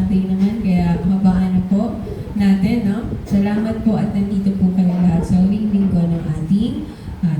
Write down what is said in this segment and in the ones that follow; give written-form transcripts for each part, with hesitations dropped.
Sunday naman, kaya habaan na po natin, no? Salamat po at nandito po kayo lahat sa huling linggo ng ating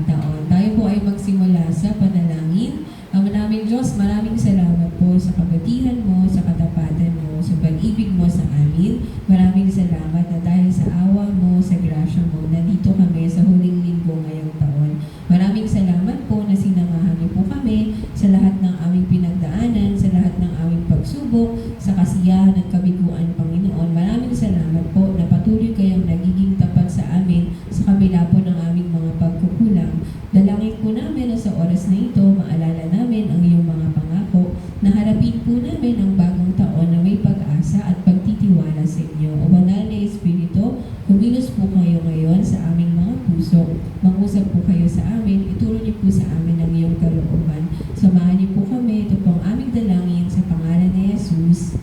taon. Tayo po ay magsimula sa panalangin. Maraming Diyos, maraming salamat po sa kabutihan mo, sa katapatan mo, sa pag-ibig mo sa amin. Maraming salamat na dahil sa awa mo, sa grasya mo, nandito kami sa huling linggo ngayong taon. Maraming salamat po na sinamahan niyo po kami sa lahat ng aming pinagdaanan, sa lahat ng aming pagsubok, sa kasiyahan at kabiguan, Panginoon. Maraming salamat po na patuloy kayong nagiging tapat sa amin sa kabila po ng aming mga pagkukulang. Dalangin po namin na sa oras na ito, maalala namin ang iyong mga pangako, na harapin po namin ang bagong taon na may pag-asa at pagtitiwala sa inyo. O Banal na Espiritu, kumilos po kayo ngayon sa aming mga puso. Mag-usap po kayo sa amin, ituro niyo po sa amin ang iyong kalooban. Samahan niyo po kami, ito po ang aming dalangin sa pangalan ni Jesus.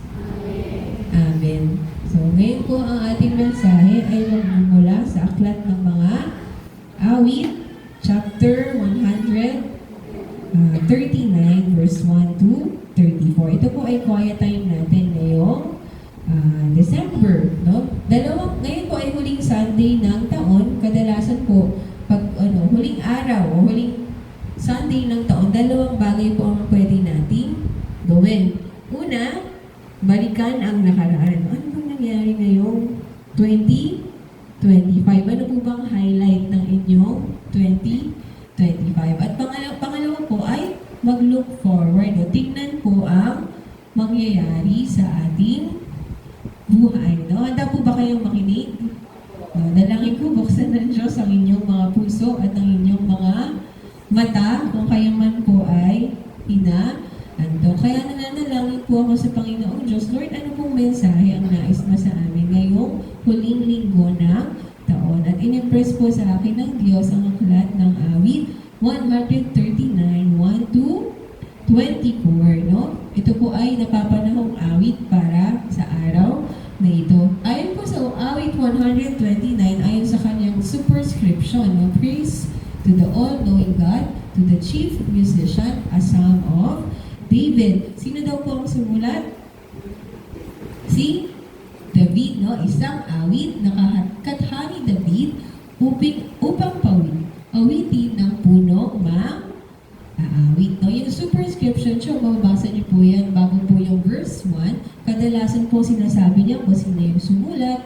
Amen. So ngayon po ang ating mensahe ay magmumula sa aklat ng mga awit, chapter 139, verse 1 to 34. Ito po ay quiet time natin ngayong December, no? Ngayon po ay huling Sunday ng taon. Kadalasan po, pag huling araw o huling Sunday ng taon, dalawang bagay po ang pwede nating gawin. Una, balikan ang nakaraan. Ano bang nangyari ngayong 2025? Ano po bang highlight ng inyong 2025? At pangalawa po ay mag-look forward. O, tingnan po ang mangyayari sa ating buhay. No? Handa po ba kayong makinig? Dalangin ko, buksan ng Diyos ang inyong mga puso at ang inyong mga mata kung kayo man po ay ando. Kaya nananalangin po ako sa Panginoong Diyos, Lord, ano pong mensahe ang nais mo sa amin ngayong huling linggo ng taon? At in-impress po sa akin ng Diyos ang aklat ng awit 139, 1 to 24, no? Ito po ay napapanahong awit para sa araw na ito. Ayon po sa awit 129, ayon sa kanyang superscription, no? Praise to the all-knowing God, to the chief musician, a psalm of David. Sino daw po ang sumulat? Si David, no? Isang awit na katha ni David upang awitin ng punong aawit. No? Yung superscription siya, mababasa niyo po yan bago po yung verse 1. Kadalasan po sinasabi niya kung sino yung sumulat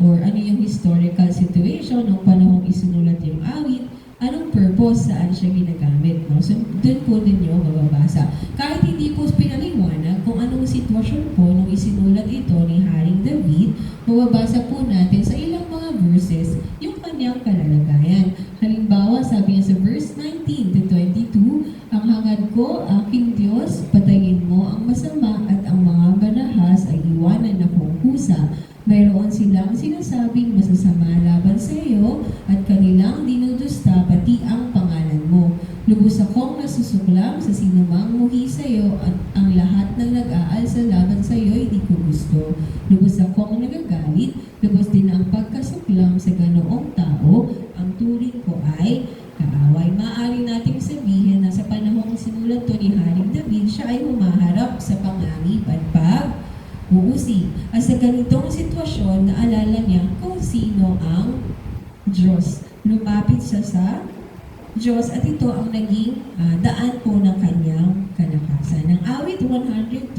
or ano yung historical situation nung panahong isinulat yung awit, anong purpose, saan siya ginagamit. No? So, doon po ninyo mababasa. Kahit hindi po pinaliwanag kung anong sitwasyon po nung isinulat ito ni Haring David, mababasa po natin sa ilang mga verses yung kanyang kalalagayan. Halimbawa, sabi niya sa verse 19 to 22, ang hangad ko, aking Diyos, patayin mo ang masama at ang mga banahas ay iwanan na kong kusa. Mayroon silang sinasabing masasama laban sa iyo at kanilang dinudusta pati ang pangalan mo. Lubos akong nasusuklam sa sinumang muhi sa iyo at ang lahat ng nag-aalsa laban sa iyo hindi ko gusto. Lubos akong nagagalit, lubos din ang pagkasuklam sa ganoong tao. Ang turing ko ay kaaway. Maaari nating sabihin na sa panahong sinulat to ni Haring David, siya ay humaharap sa panganib at pag-uusig. At sa ganitong sitwasyon, naalala niya kung sino ang Diyos. Lumapit siya sa Diyos at ito ang naging daan po ng kanyang kalakasan. Ang awit 139,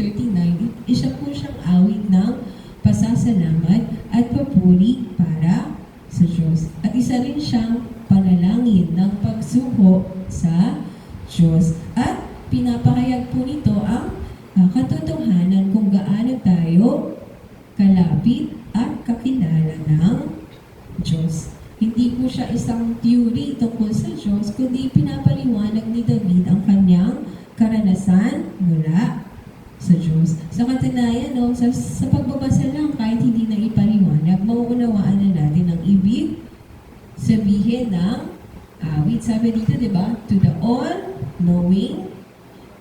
isa po siyang awit ng pasasalamat at papuri para sa Diyos. At isa rin siyang panalangin ng pagsuko sa Diyos. At pinapahayag po nito ang katotohanan kung gaano tayo kalapit at kakilala ng Diyos. Hindi po siya isang theory tungkol sa Diyos, kundi pinapaliwanag ni David ang kanyang karanasan mula sa Diyos. Sa katunayan, no, sa pagbabasa lang, kahit hindi na ipaliwanag, mauunawaan na natin ang ibig sabihin ng awit. Sabi dito, di ba? To the all-knowing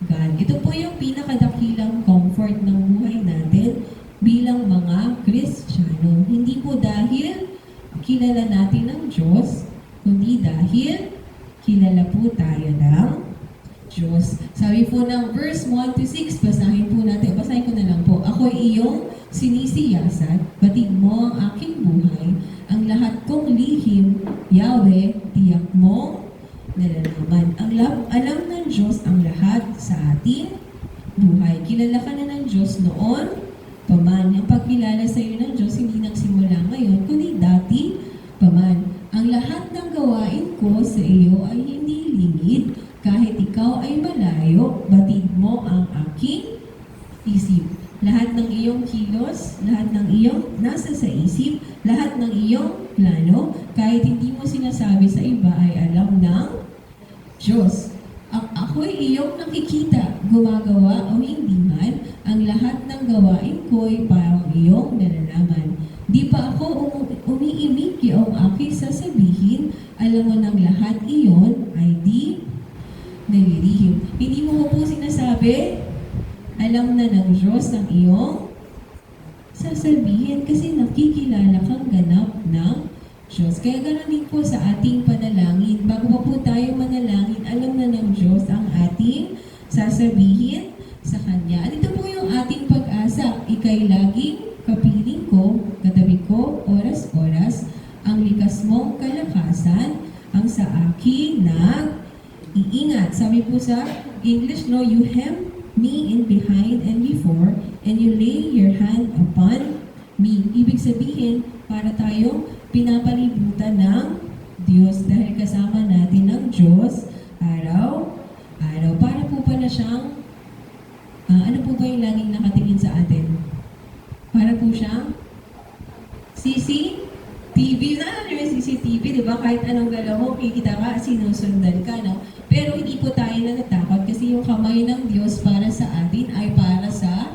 God. Ito po yung pinakadakilang comfort ng buhay natin bilang mga Kristiyano. Hindi po dahil kilala natin ang Diyos, kundi dahil kilala po tayo ng Diyos. Sabi po ng verse 1 to 6, basahin ko na lang po. Ako iyong sinisiyasat, batid mo ang aking buhay, ang lahat kong lihim, Yahweh, tiyak mo nalalaman. Alam ng Diyos ang lahat sa ating buhay. Kilala ka na ng Diyos noon, paman. Ang pagkilala sa iyo ng Diyos hindi nagsimula ngayon, kundi dati, paman. Ang lahat ng gawain ko sa iyo ay hindi lingid, kahit ikaw ay malayo, batid mo ang aking isip. Lahat ng iyong kilos, lahat ng iyong nasa sa isip, lahat ng iyong plano, kahit hindi mo sinasabi sa iba ay alam ng Diyos. Ako'y iyong nakikita, gumagawa o hindi man, ang lahat ng gawain ko'y parang iyong nalalaman. Di pa ako umiimik yung aking sasabihin, alam mo ng lahat iyon ay di nalilihim. Hindi mo po sinasabi, alam na ng Diyos ang iyong sasabihin kasi nakikilala kang ganap ng Diyos. Kaya ganoon din po sa ating panalangin. Bago pa po tayo manalangin, alam na ng Diyos ang ating sasabihin sa Kanya. At ito po yung ating pag-asa. Ika'y laging kapiling ko, katabi ko, oras-oras, ang likas mong kalakasan, ang sa akin nag-iingat. Sabi po sa English, no, you hem me in behind and before, and you lay your hand upon me. Ibig sabihin, para tayong pinapalibutan ng Diyos dahil kasama natin ng Diyos araw-araw. Para po pala siyang, ano po ba yung laging nakatingin sa atin? Para po siyang CCTV. Naalala niyo yung CCTV, di ba? Kahit anong galaw mo, kikita ka, sinusundan ka, no? Pero hindi po tayo natatakot kasi yung kamay ng Diyos para sa atin ay para sa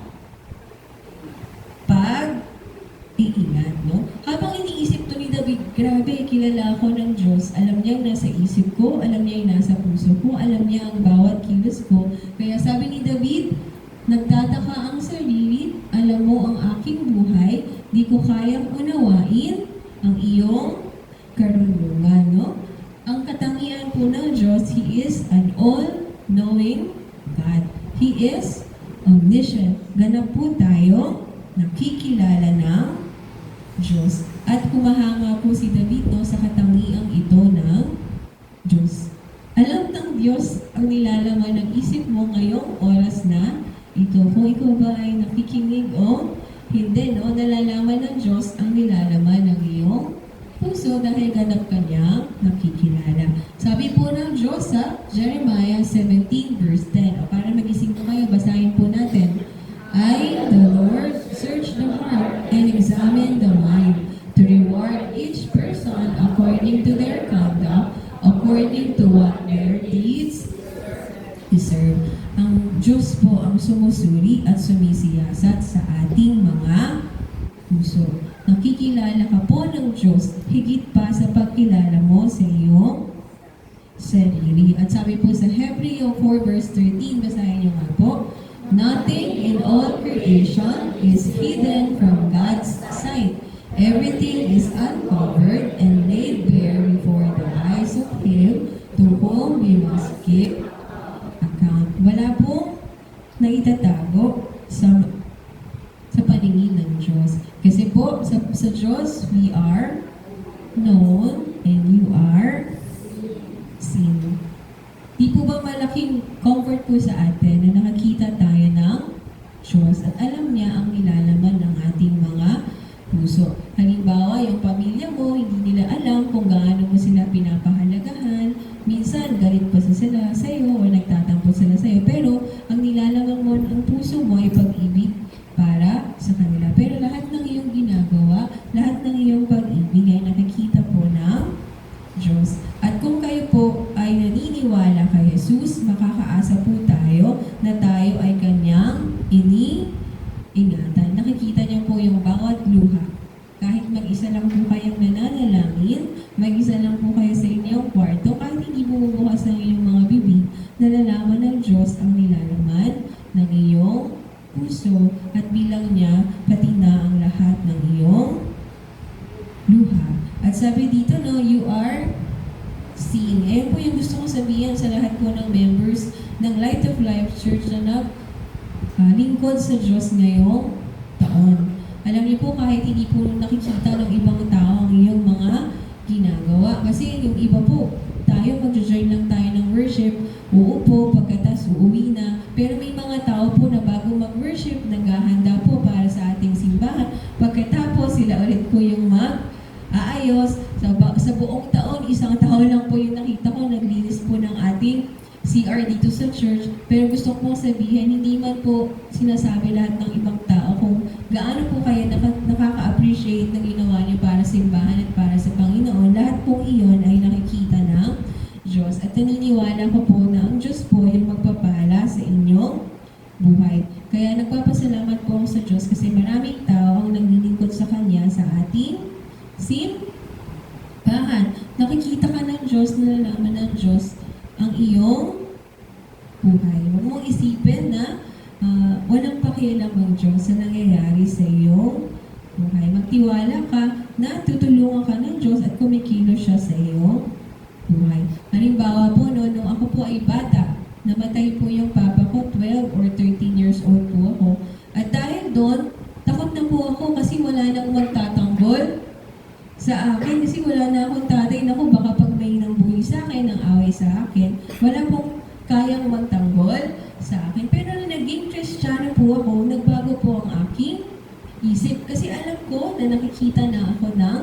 pag-iingat, no? Habang iniisip to ni David, grabe, kilala ako ng Diyos. Alam niya yung nasa isip ko, alam niya yung nasa puso ko, alam niya ang bawat kilos ko. Kaya sabi ni David, nagtataka ang sarili, alam mo ang aking buhay, di ko kayang unawain ang iyong karunungan, no? Ang katangian po ng Diyos, He is an all-knowing God. He is omniscient. Ganap po tayo nakikilala ng Diyos. At kumahanga po si David no, sa katangiang ito ng Diyos. Alam ng Diyos ang nilalaman ng isip mo ngayong oras na ito. Kung ikaw ba ay nakikinig o hindi, no? Nalalaman ng Diyos ang nilalaman ng iyong puso dahil ganap ka niyang nakikilala. Sabi po ng Diyos sa Jeremiah 17 verse 10. O para magising po kayo, basahin po natin. I, the Lord, search the heart and examine the mind to reward each person according to their conduct, according to what their deeds deserve. Ang Diyos po ang sumusuri at sumisiyasat sa ating mga puso. Nakikilala ka po ng Diyos higit pa sa pagkilala mo sa iyong sarili. At sabi po sa Hebreo 4 verse 13, basahin niyo nga po, nothing in all creation is hidden from God's sight. Everything is uncovered and laid bare before the eyes of Him to whom we must give account. Wala po na itatago sa paningin ng Diyos. Kasi po, sa Diyos, we are known and you are seen. Di po ba malaking comfort po sa atin na nakakita tayo ng Diyos at alam niya ang nilalaman ng ating mga puso. Halimbawa, yung pamilya mo, hindi nila alam kung gaano mo sila pinapahalagahan. Minsan, galit pa sila sa iyo o nagtatampo sila sa iyo. Pero, ang nilalaman mo ng puso mo ay pag-ibig para sa kanila. Pero lahat ng iyong ginagawa, lahat ng iyong pag-ibig ay nakikita po ng Diyos. At kung kayo po ay naniniwala kay Jesus, makakaasa po tayo na tayo ay kanyang iniingatan. Nakikita niyo po yung bawat luha. Kahit mag-isa lang po kayong nananalangin, mag-isa lang po kayo sa inyong kwarto, kahit hindi bumubukas ang inyong mga bibig, nalalaman ng Diyos ang nilalaman ng iyong puso at bilang niya pati na ang lahat ng iyong luha. At sabi dito, no, you are seen. Eh po yung gusto kong sabihin sa lahat po ng members ng Light of Life Church na lingkod sa Diyos ngayong taon. Alam niyo po, kahit hindi po nakikita ng ibang tao ang iyong mga ginagawa. Kasi yung iba po, tayo mag-join lang tayo ng worship, uupo, pagkatas uuwi na. Pero may mga tao po na bago mag-worship, naghahanda po para sa ating simbahan. Pagkatapos, sila ulit po yung mag-aayos. Sa buong taon, isang taon lang po yung nakita ko, naglinis po ng ating CR dito sa church. Pero gusto ko sabihin, hindi man po sinasabi lahat ng ibang tao kung gaano po kayo nakaka-appreciate ng ginawa niyo para sa simbahan at para sa Panginoon. Lahat po iyon ay nakikita ng Diyos. At naniniwala ko po na ang Diyos po yung magpapala sa inyong buhay. Kaya nagpapasalamat po ako sa Diyos kasi maraming tao ang naglilingkod sa Kanya sa ating simbahan. Nakikita ka ng Diyos, nalalaman ng Diyos ang iyong buhay. Huwag mong isipin na walang pakialam ang Diyos sa nangyayari sa iyong buhay. Magtiwala ka na tutulungan ka ng Diyos at kumikilos siya sa iyong buhay. Halimbawa po, nung ako po ay bata, namatay po yung papa ko, 12 or 13 years old po ako. At dahil doon, takot na po ako kasi wala nang magtatanggol sa akin. Kasi wala na akong tatay. Naku, baka pag may nangbuhi sa akin, nang away sa akin, wala pong kayang magtanggol sa akin. Pero nung naging Kristiyano po ako, nagbago po ang aking isip. Kasi alam ko na nakikita na ako ng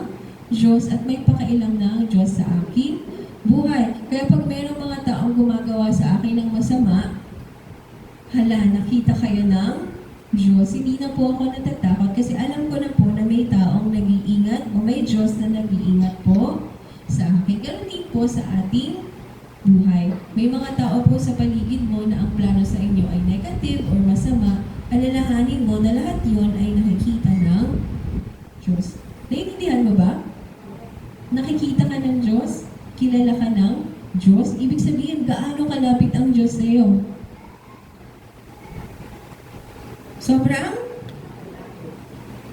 Diyos at may pakailang na ang Diyos sa aking buhay. Kaya pag mayroong mga taong gumagawa sa akin ng masama, hala, nakita kayo ng Diyos. Hindi na po ako natatakot kasi alam ko na po na may taong nag-iingat o may Diyos na nag-iingat po sa akin. Ganun din po sa ating buhay. May mga tao po sa paligid mo na ang plano sa inyo ay negative or masama. Alalahanin mo na lahat yun ay nakikita ng Diyos. Naiintindihan mo ba? Nakikita ka ng Diyos? Kilala ka ng Diyos? Ibig sabihin, gaano kalapit ang Diyos sa iyo? Sobrang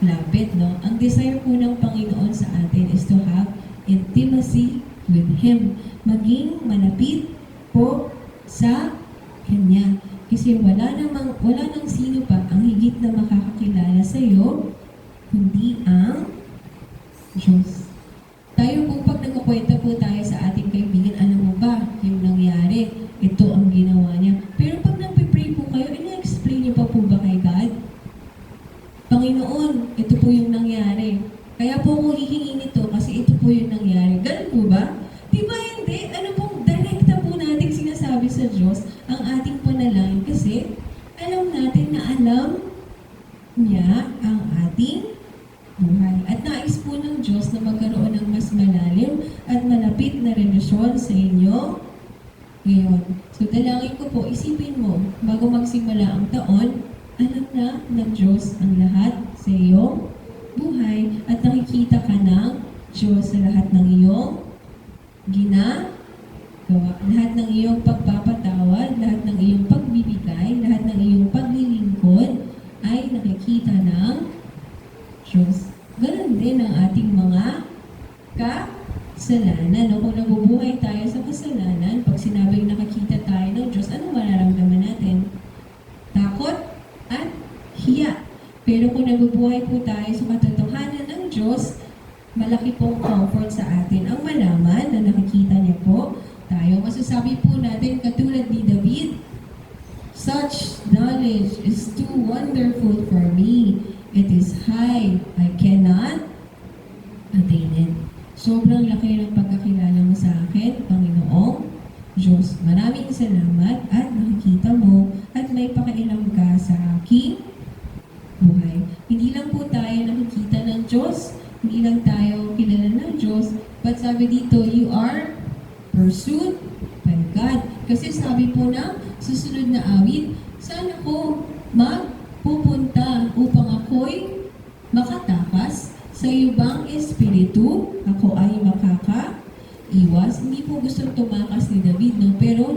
lapit, no? Ang desire po ng Panginoon sa atin is to have intimacy with Him. Maging malapit po sa Kanya. Kasi wala nang sino pa ang higit na makakakilala sa iyo, kundi ang Diyos. Tayo po, pag nagkukwenta po tayo sa ating kaibigan, alam mo ba, yung nangyari, ito ang ginawa niya. Pero pag nagpipray po kayo, ina-explain niyo pa po ba kay God? Panginoon, ito po yung nangyari. Kaya po ako hihingi nito kasi ito po yung nangyari. Ganun po ba? Di ba hindi? Ano pong direkta po natin sinasabi sa Diyos ang ating panalangin kasi alam natin na alam niya ang ating buhay. At nais po ng Diyos na magkaroon ng mas malalim at malapit na relasyon sa inyo ngayon. So, dalangin ko po, isipin mo, bago magsimula ang taon, alam na ng Diyos ang lahat sa iyong buhay at nakikita ka ng Diyos sa lahat ng iyong ginagawa. Lahat ng iyong pagpapatawad, lahat ng iyong pagbibigay, lahat ng iyong paglilingkod ay nakikita ng Diyos. Ganon din ang ating mga kasalanan. No? Kung nabubuhay tayo sa kasalanan, pag sinabing nakikita tayo ng Diyos, ano mararamdaman natin? Takot at hiya. Pero kung nabubuhay po tayo sa katotohanan ng Diyos, malaki pong comfort sa atin ang malaman na nakikita niya po tayo. Masasabi po natin, katulad ni David, such knowledge is too wonderful for me. It is high. I cannot attain it. Sobrang laki ng pagkakilala mo sa akin, Panginoong Diyos. Maraming salamat at nakikita mo at may pakialam ka sa aking buhay. Hindi lang po tayo nakikita ng Diyos, hindi lang tayo kilala ng Diyos, but sabi dito, you are pursued by God. Kasi sabi po na susunod na awit, saan ako magpupunta upang ako'y makatakas sa ibang espiritu, ako ay makakaiwas. Hindi po gusto tumakas ni David, no? Pero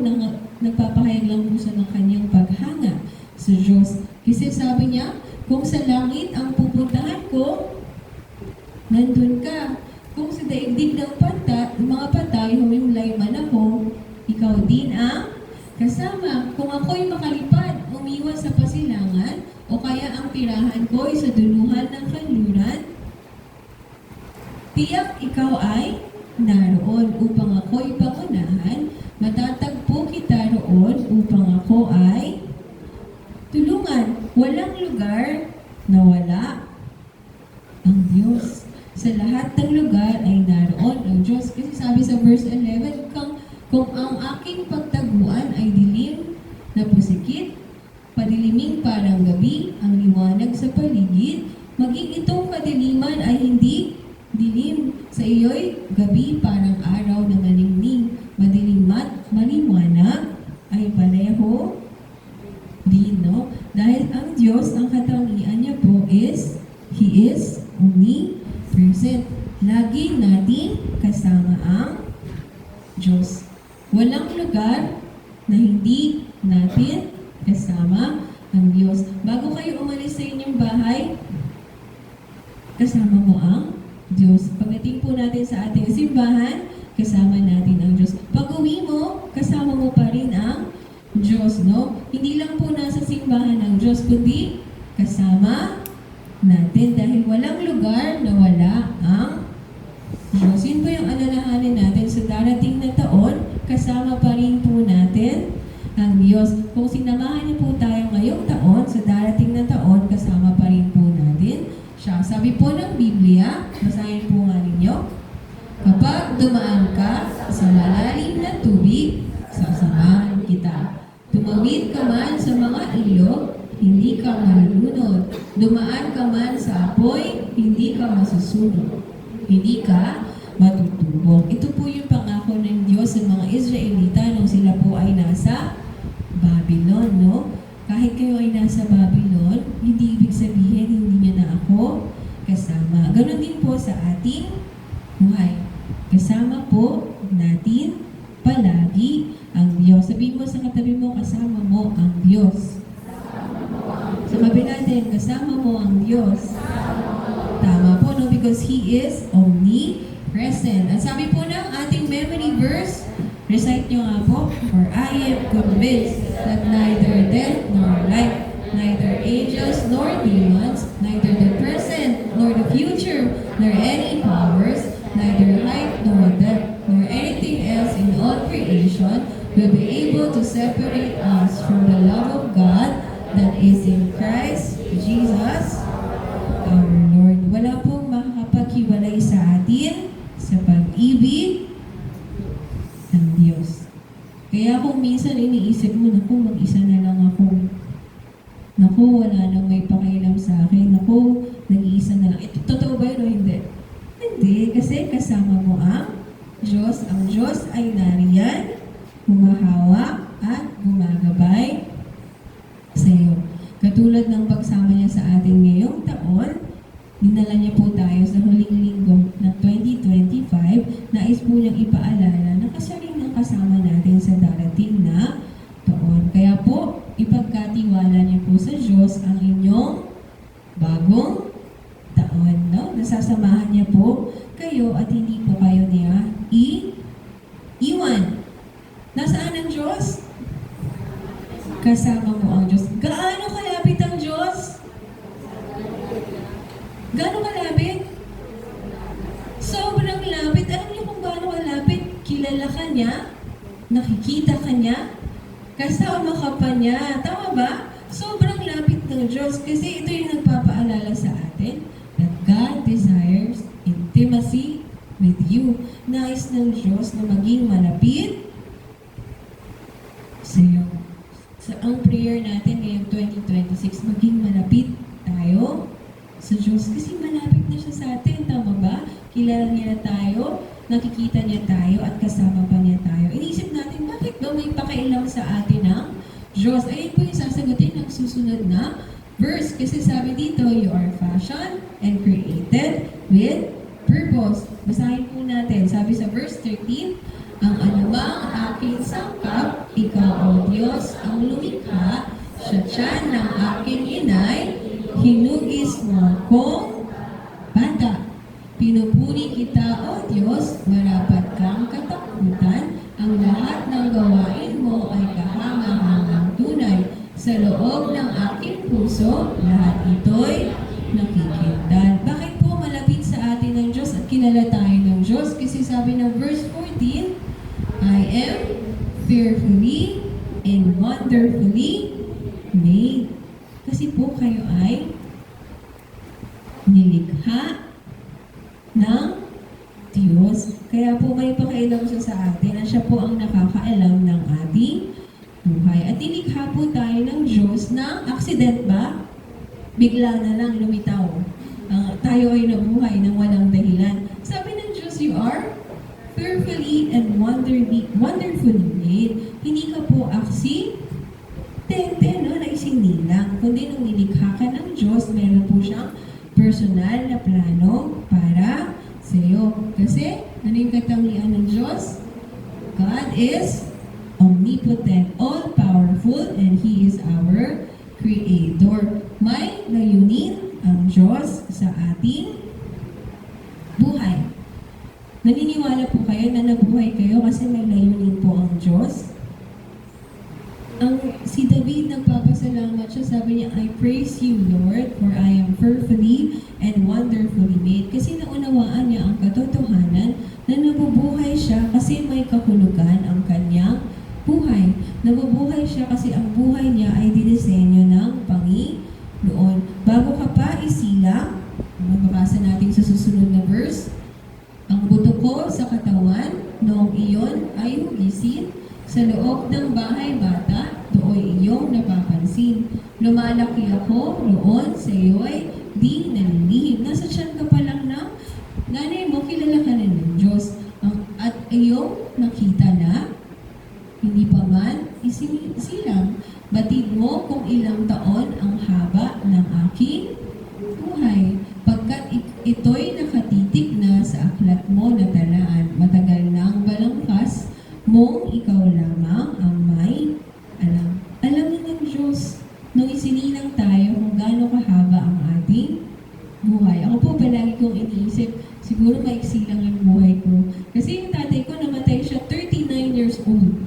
nagpapahayag lang po siya ng kanyang paghanga sa Diyos. Kasi sabi niya, kung sa langit ang pupuntahan ko, nandun ka. Kung sa daigdig ng mga patay, humimlay man ako, ikaw din ang kasama. Kung ako'y makalipad, umiwas sa pasilangan, o kaya ang tirahan ko'y sa duluhan ng kanluran. Tiyak ikaw ay naroon upang ako'y pangunahan. Matatagpo kita roon upang ako ay tulungan. Walang lugar na wala ang Diyos. Sa lahat ng lugar ay naroon ang Diyos. Kasi sabi sa verse 11, kung ang aking pagtaguan ay dilim na pusikit, padiliming parang gabi, ang liwanag sa paligid, maging itong kadiliman ay hindi dilim. Sa iyo'y gabi parang araw na malingning, madilim at maliwanag ay pareho din, no? Dahil ang Diyos, ang katangian niya po is, He is omnipresent. Lagi nating kasama ang Diyos. Walang lugar na hindi natin kasama ang Diyos. Bago kayo umalis sa inyong bahay, kasama mo ang Diyos. Pagdating po natin sa ating simbahan, kasama natin ang Diyos. Pag-uwi mo, kasama mo pa rin ang Diyos, no? Hindi lang po nasa simbahan ng Diyos, kundi kasama natin dahil walang lugar na wala ang Diyos. Yun po yung alalahanin natin sa darating na taon, kasama pa rin po natin ang Diyos. Kung sinamahan niyo po tayo ngayong taon, sa darating na taon, kasama pa rin po natin siya. Sabi po ng Biblia, basahin po nga ninyo, kapag dumaan ka sa malalim na tubig, sasamahan kita. Tumawid ka man sa mga ilog, hindi ka malulunod. Dumaan ka man sa apoy, hindi ka masusunog. Hindi ka matutubog. Ito po yung pangako ng Diyos sa mga Israelita nung sila po ay nasa Babylon, no? Kahit kayo ay nasa Babylon, hindi ibig sabihin hindi niyo na ako kasama. Ganon din po sa ating buhay. Kasama po natin palagi ang Diyos. Sabihin mo sa katabi mo, kasama mo ang Diyos. Sa kabila din, kasama mo ang Diyos. Tama po, no? Because He is omnipresent. At sabi po ng ating memory verse, recite nyo nga po, for I am convinced that neither death nor life, neither angels nor demons, neither the present nor the future, nor any powers, neither height nor depth, nor anything else in all creation will be able to separate us from the love of God that is in Christ Jesus our Lord. Wala pong makakapaghiwalay sa atin sa pag-ibig ng Diyos. Kaya kung minsan iniisip mo, naku, mag-isa na lang ako. Naku, wala nang may pakialam sa akin. Naku, nag-iisa na lang. Ito, totoo ba yun o hindi? Hindi, kasi kasama mo ang Diyos. Ang Diyos ay nariyan, humahawak at gumagabay sa iyo. Katulad ng pagsama niya sa atin ngayong taon, dinala niya po tayo sa huling linggo ng 2025. Nais po niyang ipaalala na kasaring ang kasama natin sa darating na taon. Kaya po, ipagkatiwala niyo po sa Diyos ang inyong bagong taon. No? Nasasamahan niya po kayo at hindi po kayo niya iwan. Nasaan ang Diyos? Kasama mo ang Diyos. Gaano kalapit ang Diyos? Gaano kalapit? Sobrang lapit. Alam niyo kung gaano kalapit? Kilala ka niya? Nakikita ka niya? Kasama ka pa niya. Tama ba? Sobrang lapit ng Diyos. Kasi ito yung nagpapaalala sa atin that God desires intimacy with you. Nais ng Diyos na maging malapit sa iyo. So, ang prayer natin ngayong 2026, maging malapit tayo sa Diyos. Kasi malapit na siya sa atin, tama ba? Kilala niya na tayo, nakikita niya tayo, at kasama pa niya tayo. Iniisip natin, bakit ba may pakailang sa atin ang Diyos? Ayun po yung sasagutin ng susunod na verse. Kasi sabi dito, you are fashioned and created with purpose. Basahin po natin. Sabi sa verse 13, ang anumang aking sangkap, ikaw, O Diyos, ang lumikha, sa tiyan ng aking inay, hinugis mo kong bata. Pinupuri kita, O Diyos, marapat kang katakutan, ang lahat ng gawain mo ay kahangahangang tunay. Sa loob ng aking puso, lahat ito dito'y nakikita. Bakit po malapit sa atin ng Diyos at kilala tayo ng Diyos? Kasi sabi ng verse 14, I am fearfully and wonderfully made. Kasi po kayo ay nilikha ng Diyos. Kaya po may pakailam siya sa atin at siya po ang nakakaalam ng ating buhay. At nilikha po tayo ng Diyos ng accident ba? Bigla na lang lumitaw. Tayo ay nabuhay ng walang dahilan. Sabi ng Diyos, you are fearfully and wonderfully made. Hindi ka po aksidente, no, na isinilang. Kundi nung nilikha ka ng Diyos, meron po siyang personal na plano para sa iyo. Kasi, ano yung katangian ng Diyos? God is omnipotent, all-powerful, and He is our Creator. May layunin ang Diyos sa ating buhay. Naniniwala po kayo na nabuhay kayo kasi may layunin po ang Diyos? Si David nagpapasalamat siya, sabi niya, I praise you, Lord, for I am fearfully and wonderfully made. Kasi naunawaan niya ang katotohanan na nabubuhay siya kasi may kahulugan ang kanyang buhay. Nabubuhay siya kasi ang buhay niya ay dinisenyo ng Panginoon. Bago ka pa isilang, mababasa natin sa susunod na verse, ang buto ko sa katawan, noong iyon ay hugisin, sa loob ng bahay bata, do'y iyong napapansin. Lumalaki ako, noon sa iyo'y di nalilihim. Nasa tiyan ka pa lang ng nanay mo, kilala ka na ng Diyos. At iyong nakita na, hindi pa man isinilang. Batid mo kung ilang taon ang haba ng aking buhay. Pagkat ito'y nakatitik na sa aklat mo na talaan, matagal nang balangkas mong ikaw lamang ang may alam. Alam na ng Diyos nung isinilang tayo kung gaano kahaba ang ating buhay. Ako po palagi kong iniisip, siguro maiksi lang yung buhay ko. Kasi yung tatay ko namatay siya 39 years old.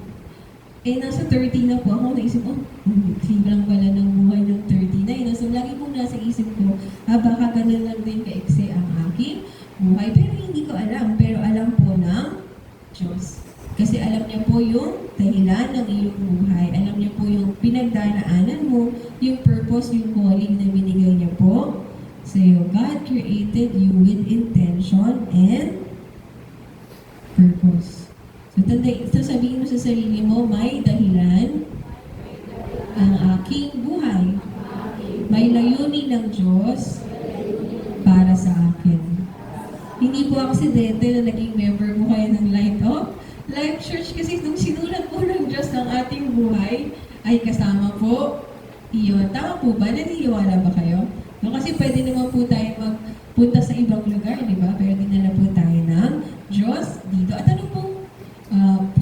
Eh, nasa 30 na po ako, naisip ko, maiksi lang pala ng buhay ng 39. So, lagi pong nasa isip ko, baka ganun lang din kaiksi ang aking buhay. Pero hindi ko alam. Pero alam po ng Diyos. Kasi alam niya po yung dahilan ng iyong buhay. Alam niya po yung pinagdaraanan mo, yung purpose, yung calling na binigay niya po sa iyo. God created you with intention and purpose. So sabihin mo sa sarili mo, may dahilan ang aking buhay. May layunin ng Diyos para sa akin. Hindi po aksidente na naging member mo kayo ng Life Church, kasi nung sinulat po ng Diyos ang ating buhay, ay kasama po iyon. Tama po ba? Naniniwala ba kayo? No, kasi pwede naman po tayo magpunta sa ibang lugar, di ba? Pero dinala po tayo ng Diyos dito. At ano po,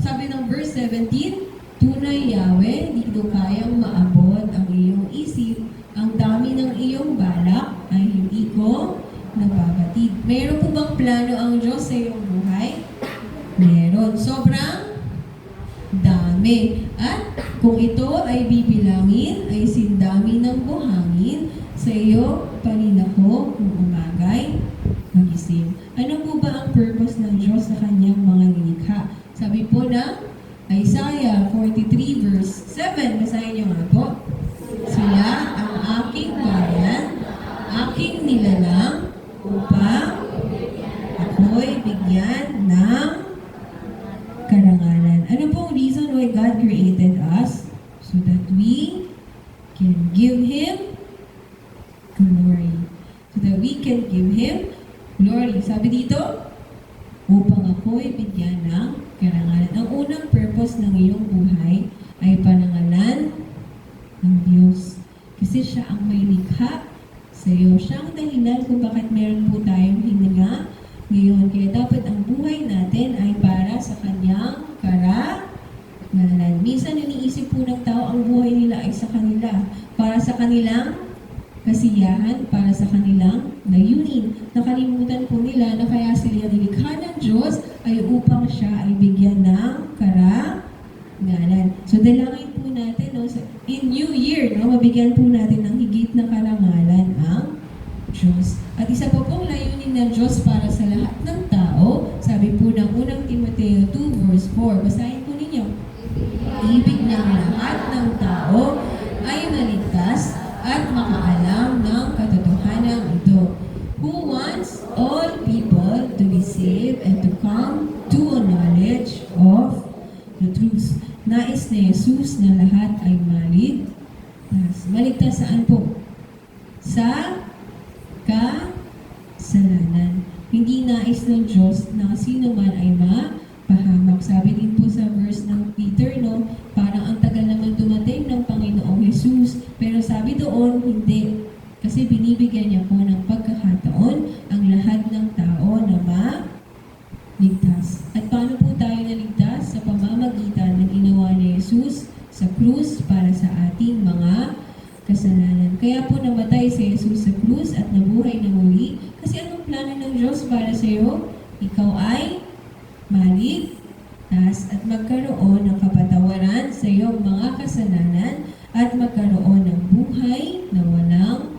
sabi ng verse 17, tunay Yahweh, di ko kayang maabot ang iyong isip, ang dami ng iyong balak ay hindi ko nababatid. Mayroon po bang plano ang Diyos sa iyong buhay? Meron. Sobrang dami. At kung ito ay bibilangin, ay sindami ng buhangin sa iyo paninako kung umagay magising. Ano po ba ang purpose ng Diyos sa kanyang mga nilikha? Sabi po na Isaiah 43 verse 7. Basahin niyo nga po. Sila ang aking bayan, aking nilalang upang ako'y bigyan ng karangalan. Ano pong reason why God created us? So that we can give Him glory. So that we can give Him glory. Sabi dito, upang ako'y bigyan ng karangalan. Ang unang purpose ng iyong buhay ay panangalan ng Diyos. Kasi siya ang may likha sa iyo. Siya ang dahilan kung bakit meron po tayong hininga ngayon. Kaya dapat ang buhay natin ay para sa kanyang karangalan. Minsan iniisip po ng tao ang buhay nila ay sa kanila. Para sa kanilang kasiyahan, para sa kanilang layunin. Nakalimutan po nila na kaya sila nilikha ng Diyos ay upang siya ay bigyan ng karangalan. So dalangin po natin, no, in New Year, no, mabigyan po natin ng higit na karangalan ang Diyos. At isa pa pong layunin ng Diyos para sa lahat ng tao, sabi po ng unang Timoteo 2 verse 4, basahin po ninyo. Ibig ng lahat ng tao ay maligtas at makaalam ng katotohanan ito. Who wants all people to be saved and to come to a knowledge of the truth. Nais na Jesus na lahat ay maligtas. Maligtas saan po? Sa kasalanan. Hindi nais ng Diyos na sino man ay mapahamak. Sabi din po sa verse ng Peter, no, parang ang tagal naman dumating ng Panginoong Jesus. Pero sabi doon, hindi. Kasi binibigyan niya po ng pagkakataon ang lahat ng tao na maligtas. At paano po tayo naligtas? Sa pamamagitan ng ginawa ni Jesus sa krus para sa ating mga kasalanan. Kaya po namatay si Jesus sa krus at nabuhay na muli. Kasi anong plano ng Diyos para sa iyo? Ikaw ay maligtas at magkaroon ng kapatawaran sa iyong mga kasalanan at magkaroon ng buhay na walang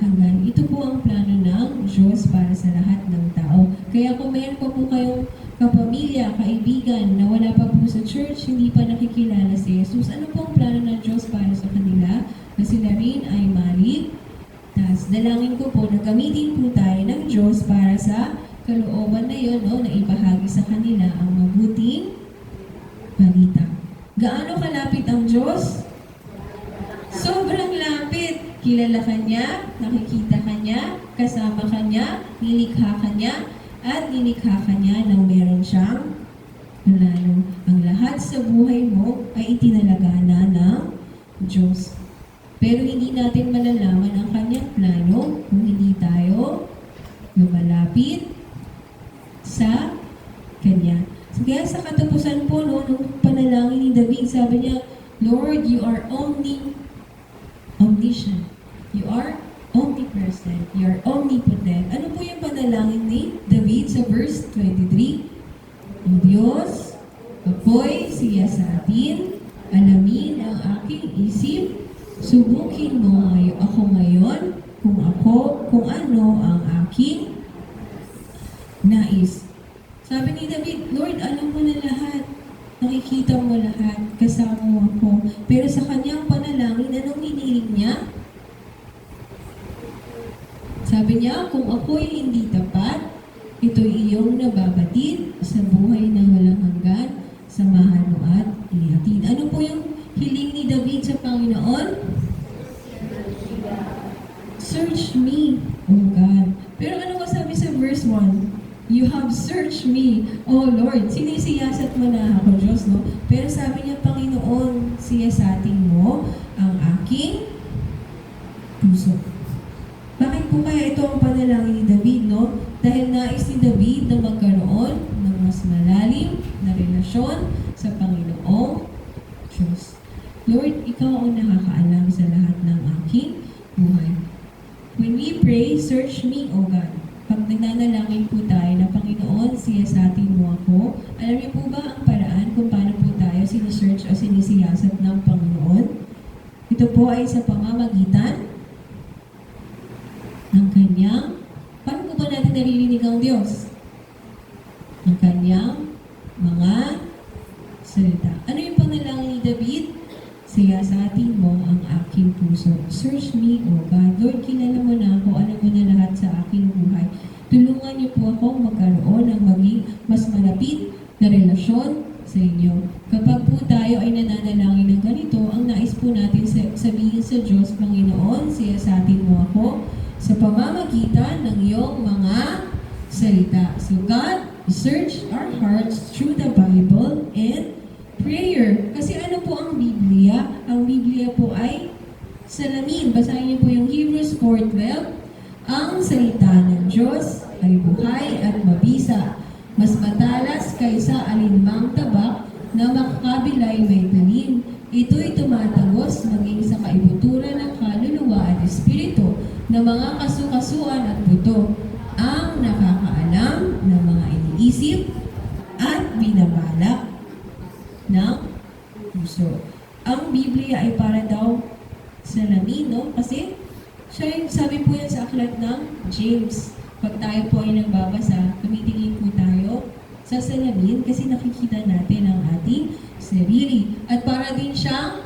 hanggan. Ito po ang plano ng Diyos para sa lahat ng tao. Kaya kung mayroon pa po kayong kapamilya, kaibigan na wala pa po sa church, hindi pa nakikilala si Jesus, ano po ang plano ng Diyos para sa kanila? Na sila rin ay maligtas. Dalangin ko po na gamitin po tayo ng Diyos para sa kalooban na yun, no, na ibahagi sa kanila ang mabuting balita. Gaano kalapit ang Diyos? Sobrang lapit. Kilala ka niya, nakikita ka niya, kasama ka niya, nilikha ka niya, at nilikha ka niya nang meron siyang plano. Ang lahat sa buhay mo ay itinalagana ng Diyos. Pero hindi natin malalaman ang kanyang plano kung hindi tayo lumalapit sa kanya. So, kaya sa katapusan po, no, nung panalangin ni David, sabi niya, Lord, you are omniscient. You are omnipresent. You are omnipotent. Ano po yung panalangin ni David sa verse 23? O Diyos, ako'y siya sa atin, alamin ang aking isip, subukin mo ako ngayon kung ano ang aking nais. Sabi ni David, Lord, alam mo na lahat. Nakikita mo lahat. Kasama mo ako. Pero sa kanyang panalangin, anong hinihiling niya? Sabi niya, kung ako'y hindi tapat, ito'y iyong nababatid sa buhay na walang hanggan, samahan mo at ihatid. Ano po yung hiling ni David sa Panginoon? Search me, O God. Pero ano sabi sa verse 1? You have searched me, O Lord. Sinisiyasat mo na ako, Diyos, no? Pero sabi niya, Panginoon, siyasatin mo ang aking puso. Bakit po kaya ito ang panalangin ni David, no? Dahil nais ni David na magkaroon ng mas malalim na relasyon sa Panginoong Diyos. Lord, ikaw ang nakakaalam sa lahat ng aking buhay. When we pray, search me, O God. Pag nagnanalangin po tayo na Panginoon, siyasatin mo ako, alam niyo po ba ang paraan kung paano po tayo sinesearch o sinisiyasat ng Panginoon? Ito po ay sa pamamagitan ng kanyang, paano po ba natin naririnig ang Diyos? Ang kanyang mga salita. Ano yung panalangin ni David? Siyasatin mo ang aking puso. Search me, O God. Lord, kilala mo na ako, alam mo na lahat sa aking buhay. Tulungan niyo po ako magkaroon ng maging mas malapit na relasyon sa inyo. Kapag po tayo ay nananalangin ng ganito, ang nais po natin sabihin sa Diyos, Panginoon, siyasatin mo ako sa pamamagitan ng iyong mga salita. So God, search our hearts through the Bible and prayer. Kasi ano po ang Biblia? Ang Biblia po ay salamin. Basahin niyo po yung Hebrews 4:12. Ang salita ng Diyos ay buhay at mabisa. Mas matalas kaysa alinmang tabak na makakabilay may talim. Ito'y tumatagos maging sa kaibuturan ng kaluluwa at espiritu ng mga kasukasuan at buto, ang nakakaalam ng mga iniisip at binabalak ng puso. Ang Biblia ay para daw salamin, no? Kasi Siya yung sabi po yan sa aklat ng James. Pag tayo po ay nagbabasa, tumitingin po tayo sa salamin kasi nakikita natin ang ating sarili. At para din siyang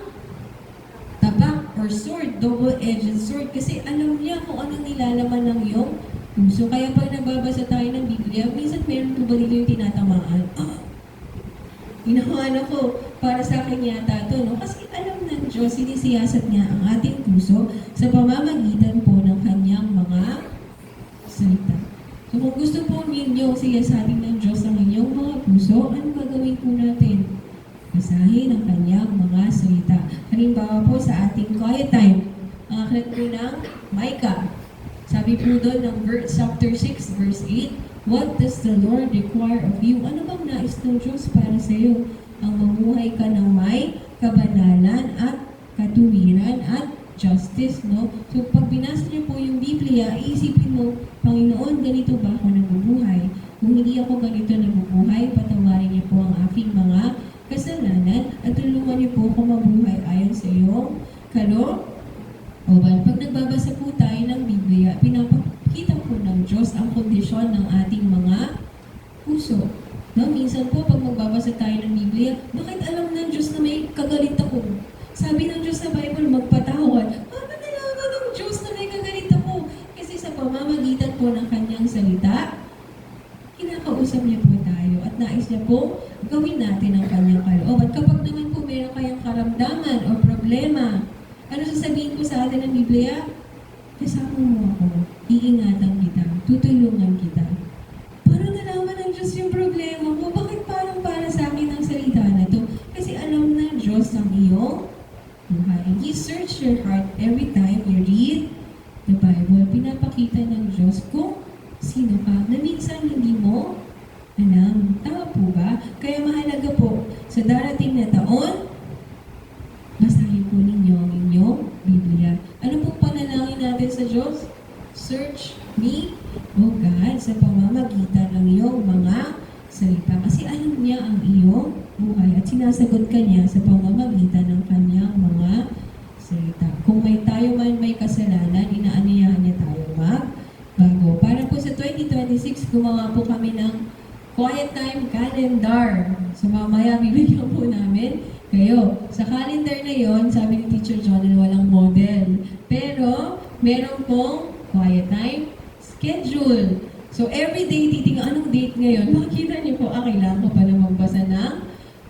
tabak or sword, double-edged sword. Kasi alam niya kung anong nilalaman ng iyong puso. Kaya pag nagbabasa tayo ng Biblia, minsan meron po ba dito yung tinatamaan? Ginawa ko para sa akin yata to, no? Kasi alam ng Diyos, sinisiyasat niya ang ating puso sa pamamagitan po ng kanyang mga salita. So kung gusto po ninyo siyasatin ng Diyos ang inyong mga puso, ano gagawin po natin? Basahin ang kanyang mga salita. Halimbawa po sa ating quiet time, ang aklat po ng Micah. Sabi po doon ng chapter 6, verse 8, "What does the Lord require of you?" Ano bang nais ng Diyos para sa iyo? Ang mamuhay ka ng may kabanalan at katuwiran at justice, no? So, pag binasa niyo po yung Biblia, iisipin mo, Panginoon, ganito ba ako nabubuhay? Kung hindi ako ganito nabubuhay, patawarin niyo po ang aking mga kasalanan at tulungan niyo po ako mabuhay ayon sa iyong kalooban. Pag nagbabasa po tayo ng Biblia, pinapakita po ng Diyos ang kondisyon ng ating mga puso. No? Minsan po, pag magbabasa tayo ng Biblia, bakit alam ng Diyos na may kagalit ako? Sabi ng Diyos sa Bible, magpatawad. Bakit nalaman ng Diyos na may kagalit ako? Kasi sa pamamagitan po ng kanyang salita, kinakausap niya po tayo at nais niya po gawin natin ang kanyang kalooban. Kapag naman po meron kayang karamdaman o problema, ano sasabihin ko sa atin ng Biblia? Kasama mo ako, iingatan kita, tutulungan kita. Para nalaman ng Diyos yung problema mo, bakit parang para sa akin ang salita na to? Kasi alam ng Diyos ang iyong buhay. And He search your heart every time you read the Bible. Pinapakita ng Diyos kung sino ka na minsan hindi mo alam. Tama po ba? Kaya mahalaga po sa darating na taon, basahin po ninyo ang inyong Biblia. Ano pong panalangin natin sa Diyos? Search me, O God, sa pamamagitan ng iyong mga salita. Kasi alam niya ang iyong buhay at sinasagot ka niya sa pamamagitan ng kanyang mga salita. Kung tayo man may kasalanan, inaanyayahan niya tayo magbago. Para po sa 2026, gumawa po kami ng quiet time calendar. So mamaya bibigyan po namin kayo. Sa calendar na yon, sabi ni Teacher John, walang model. Pero meron pong quiet time schedule. So everyday titingnan anong date ngayon. Makikita niyo po, kailangan ko pala magbasa ng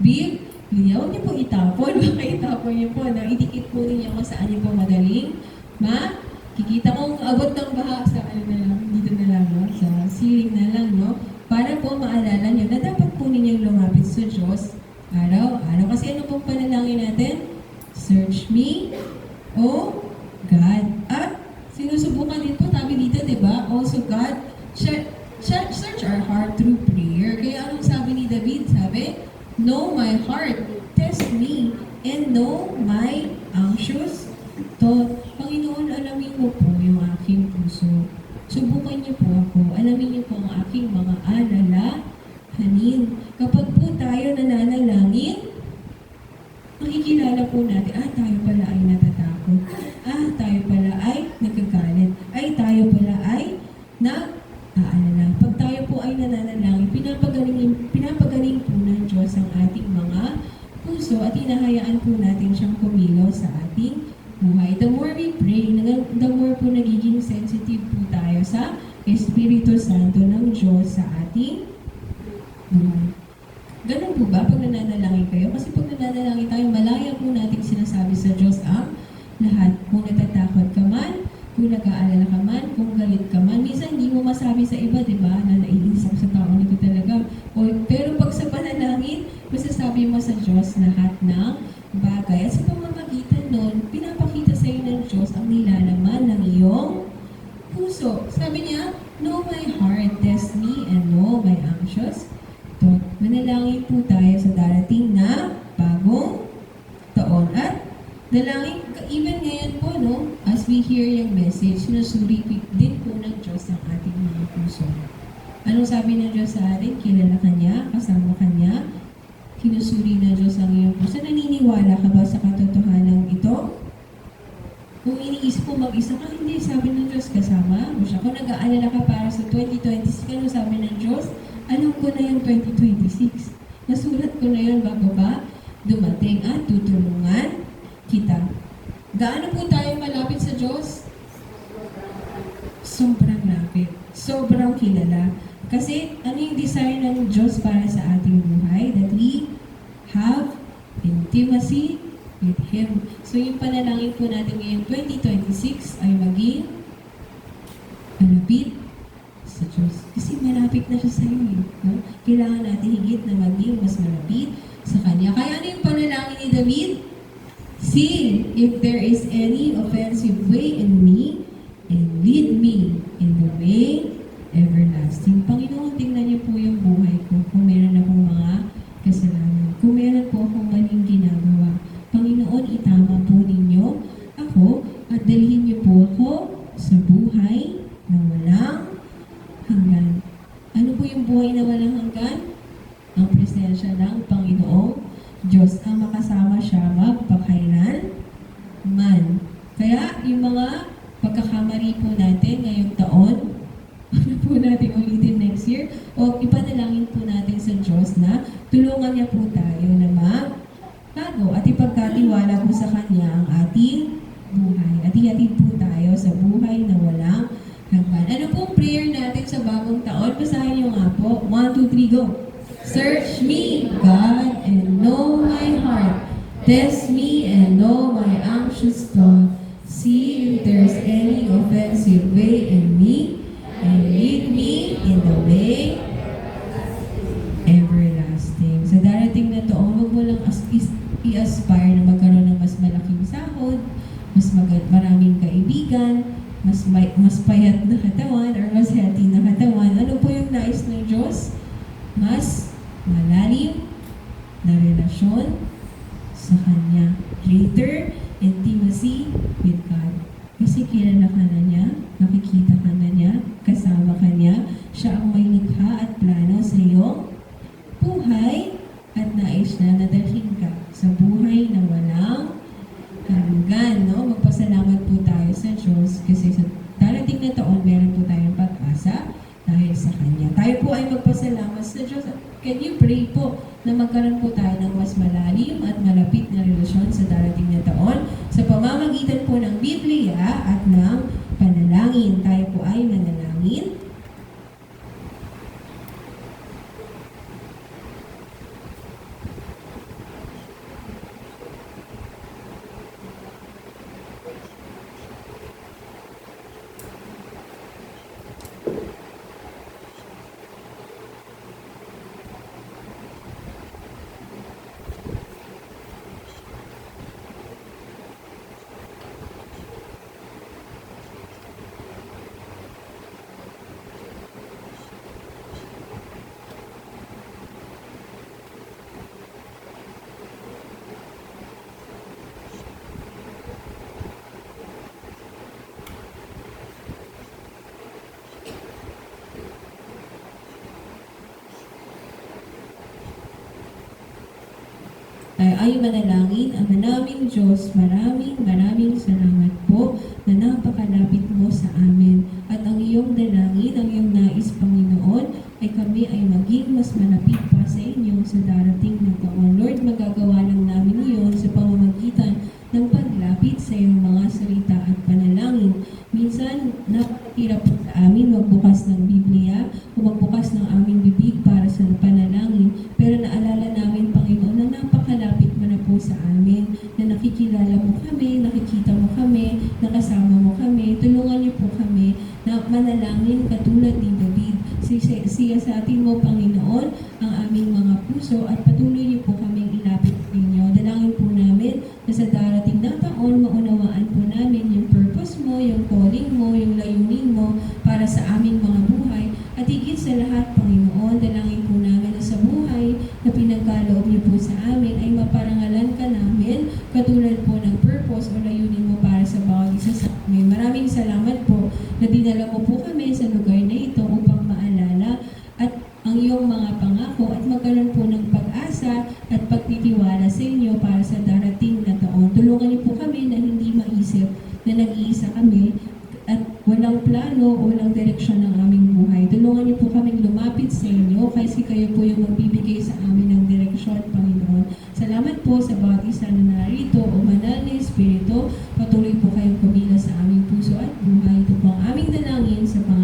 Biblia. Huwag niyo po itapon. Baka itapon niyo po. Idikit po ninyo kung saan niyo po madaling makikita kong abot ng baha sa dito na lang, no? Sa ceiling na lang, no? Para po maalala niyo na dapat po ninyong lumapit sa Diyos araw-araw. Kasi ano pong panalangin natin? Search me, O God. At sinusubukan din po tabi dito, di ba? Also God, search our heart through prayer. Kaya anong sabi ni David? Sabi, know my heart, test me, and know my anxious thought. Panginoon, alamin mo po yung aking puso. Subukan niyo po ako. Alamin niyo po ang aking mga alalahanin. Kapag po tayo nananalangin, makikilala po natin, tayo pala ay natatakot. Tayo pala ay nagkagalit. Tayo pala ay nag-aalala. Pag tayo po ay nananalangin, pinapagaling po ng Diyos ang ating mga puso at hinahayaan po natin siyang kumilos sa ating buhay. The more we pray, the more po nagiging sensitive po tayo sa Espiritu Santo ng Diyos sa ating buhay. Ganun po ba pag nananalangin kayo? Kasi pag nananalangin tayo, malaya po natin sinasabi sa Diyos ang lahat. Kung natatakot ka man, kung nag-aalala ka man, kung galit ka man. Minsan hindi mo masabi sa iba, di ba? Na naiisip sa tao nito talaga. Pero pag sa panalangin, masasabi mo sa Diyos lahat ng bagay. At sa pamamagitan nun, pinapakita sa iyo ng Diyos ang nilalaman ng iyong puso. Sabi niya, know my heart, test me, and know my anxious thought. Manalangin po tayo sa darating na bagong taon. At dalangin, even ngayon po, no, as we hear yung message, sinusuri din po ng Diyos ang ating mga puso. Anong sabi ng Diyos sa atin? Kilala ka niya, kasama ka niya, kinusuri ng Diyos ang iyong puso. Naniniwala ka ba sa katotohanan ito? Kung iniisip mo mag-isa ka, hindi, sabi ng Diyos, kasama mo siya. Kung nag-aalala ka para sa 2026, ano sabi ng Diyos? Alam ko na yung 2026. Nasulat ko na yun bago ba dumating at tutulungan kita. Gaano po tayo malapit sa Diyos? Sobrang lapit. Sobrang kilala. Kasi ano yung desire ng Diyos para sa ating buhay? That we have intimacy with Him. So yung panalangin po natin ngayong 2026 ay maging malapit sa Diyos. Kasi malapit na siya sa iyo. No? Kailangan natin higit na maging mas malapit sa Kanya. Kaya ano yung panalangin ni David? See if there is any offensive way in me and lead me in the way everlasting. Panginoon, tingnan niyo po yung buhay ko. Kung meron akong mga kasalanan. Kung meron po akong maling ginagawa. Panginoon, itama po ninyo ako at dalhin niyo po ako sa buhay na walang hanggan. Ano po yung buhay na walang hanggan? Ang presensya ng Panginoong Diyos ang makasama siya magpakailan man. Kaya yung mga pagkakamali po natin ngayong taon, ano po natin ulitin next year? O ipanalangin po natin sa Diyos na tulungan niya po tayo na magbago at ipagkatiwala po sa Kanya ang ating buhay. At ihatid po tayo sa buhay na walang hanggan. Ano pong prayer natin sa bagong taon? Basahin niyo nga po. 1, 2, 3, go! Search me, God, and know my heart. Test me and know my anxious thought. See if there's any offensive way in me, and lead me in the way everlasting. Sa darating na taon, huwag mo lang i-aspire na magkaroon ng mas malaking sahod, maraming kaibigan, mas payat na katawan, or mas healthy na katawan. Ano po yung nais ng Diyos? Mas malalim na relasyon sa Kanya. Greater intimacy with God. Kasi kilala ka na niya, nakikita ka na niya, kasama ka niya, siya ang may likha at plano sa iyong buhay at nais na nadalhin ka sa buhay na walang hanggan. No? Magpasalamat po tayo sa Diyos kasi sa darating na taon, meron po tayong pag-asa dahil sa Kanya. Tayo po ay magpasalamat sa Diyos. Can you pray po na magkaroon po tayo ng mas malalim at malapit na relasyon sa darating na taon sa pamamagitan po ng Biblia at ng panalangin. Tayo po ay manalangin. Ay manalangin, Ama naming Diyos, maraming salamat po na napakalapit mo sa amin. At ang iyong dalangin, ang iyong nais, Panginoon, ay kami ay maging mas malapit pa sa inyo sa darating na taon. Lord, magagawa lang namin iyon sa pamamagitan ng paglapit sa iyong mga salita at panalangin. Minsan, napakahirap po sa amin magbukas ng Biblia o magbukas ng aming bibig para sa panalangin. Pero naalala namin, Panginoon, na napakalapit mo na po sa amin, na nakikilala mo kami, nakikita mo kami, nakasama mo kami. Tulungan niyo po kami na manalangin katulad ni David. Siyasatin mo, Panginoon, ang aming mga puso at patuloy niyo po kaming ilapit sa inyo. Dalangin po namin na sa darating na taon, maunawaan po namin yung purpose mo, yung calling mo, yung layunin mo para sa aming mga buhay. At higit sa lahat, Panginoon, dalangin po namin na sa buhay na pinagkaloob niyo po sa amin ay maparangalan ka namin katulad po ng purpose o layunin mo para sa bawat isa sa amin. Maraming salamat po na dinala mo po kami sa lugar na ito upang maalala at ang iyong mga pangako at magkaroon po ng pag-asa at pagtitiwala sa inyo para sa darating na taon. Tulungan niyo po kami na hindi maisip na nag-iisa direksyon ng aming buhay. Tulungan niyo po kaming lumapit sa inyo kasi kayo po yung magbibigay sa amin ng direksyon, Panginoon. Salamat po sa bawat isa na narito o Banal na Espiritu. Patuloy po kayong kumila sa aming puso at buhay. Ito po ang aming dalangin sa pangalan